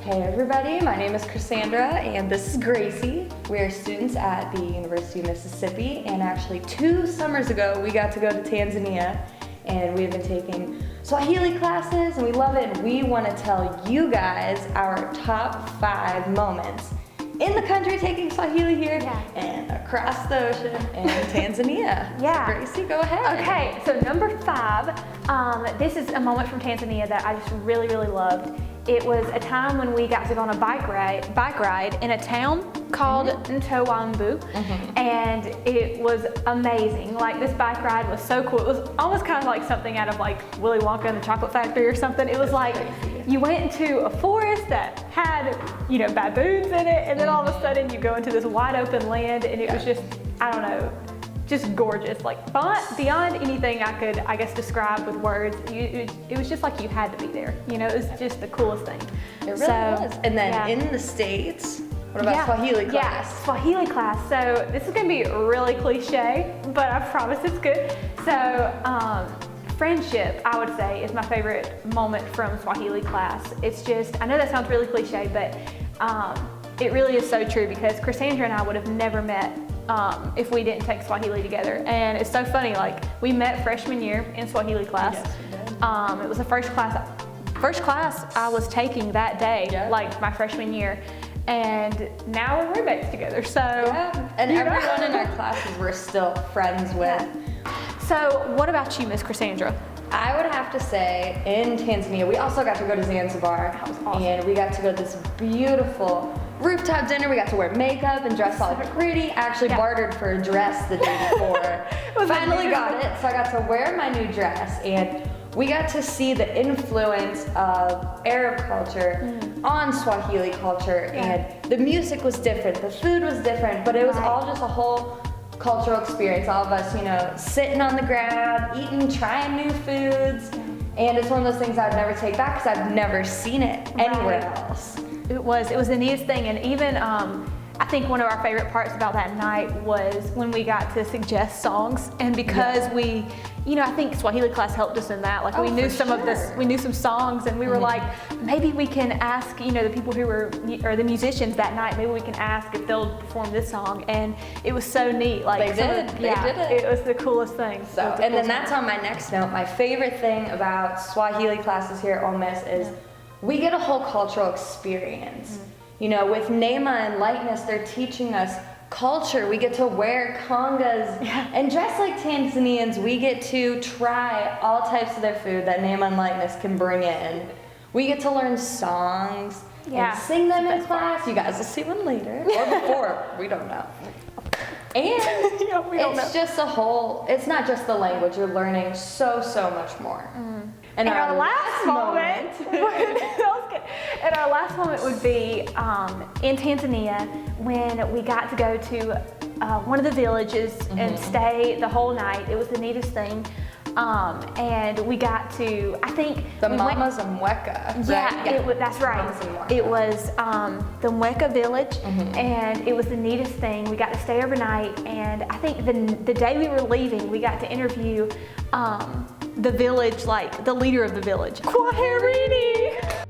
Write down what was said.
Hey everybody, my name is Cassandra and this is Gracie. We are students at the University of Mississippi, and actually 2 summers ago we got to go to Tanzania, and we've been taking Swahili classes and we love it. And we want to tell you guys our top 5 moments in the country taking Swahili here and across the ocean in Tanzania. Yeah. So Gracie, go ahead. Okay, so number 5, this is a moment from Tanzania that I just really loved. It was a time when we got to go on a bike ride in a town called Ntowambu, and it was amazing. Like, this bike ride was so cool. It was almost kind of like something out of like Willy Wonka and the Chocolate Factory or something. It was like you went into a forest that had, you know, baboons in it, and then all of a sudden you go into this wide open land, and it was just, I don't know, just gorgeous. Like, beyond anything I could, I guess, describe with words. It was just like you had to be there. You know, it was just the coolest thing. It really was. And then in the States, what about Swahili class? Yeah, Swahili class. So this is gonna be really cliche, but I promise it's good. So friendship, I would say, is my favorite moment from Swahili class. It's just, I know that sounds really cliche, but it really is so true, because Cassandra and I would have never met if we didn't take Swahili together. And it's so funny, like, we met freshman year in Swahili class. Yes, we did. It was the first class I was taking that day, like my freshman year. And now we're roommates together, so. Yeah, and everyone in our classes we're still friends with. So what about you, Miss Cassandra? I would have to say, in Tanzania, we also got to go to Zanzibar. That was awesome. And we got to go to this beautiful rooftop dinner. We got to wear makeup and dress all pretty. I actually bartered for a dress the day before. Finally got it, so I got to wear my new dress, and we got to see the influence of Arab culture on Swahili culture, and the music was different, the food was different, but it was all just a whole cultural experience. All of us, you know, sitting on the ground, eating, trying new foods, and it's one of those things I'd never take back because I've never seen it anywhere else. It was the neatest thing, and even I think one of our favorite parts about that night was when we got to suggest songs, and because we, you know, I think Swahili class helped us in that. Like, we knew some of this, we knew some songs, and we were like, maybe we can ask, you know, the people who were, or the musicians that night, maybe we can ask if they'll perform this song. And it was so neat. Like, they did it. It was the coolest thing. So, and then that's on my next note. My favorite thing about Swahili classes here at Ole Miss is we get a whole cultural experience. You know, with Nema and Lightness, they're teaching us culture. We get to wear congas and dress like Tanzanians. We get to try all types of their food that Nema and Lightness can bring in. We get to learn songs and sing them in class. You guys will see one later or before. We don't know. And it's just a whole, it's not just the language. You're learning so much more. And our last moment, and our last moment would be in Tanzania, when we got to go to one of the villages and stay the whole night. It was the neatest thing. And we got to, I think the Mamas and Mweka. Yeah, that's right. It was the Mweka village, and it was the neatest thing. We got to stay overnight, and I think the day we were leaving, we got to interview the village, like the leader of the village. Kwaherini!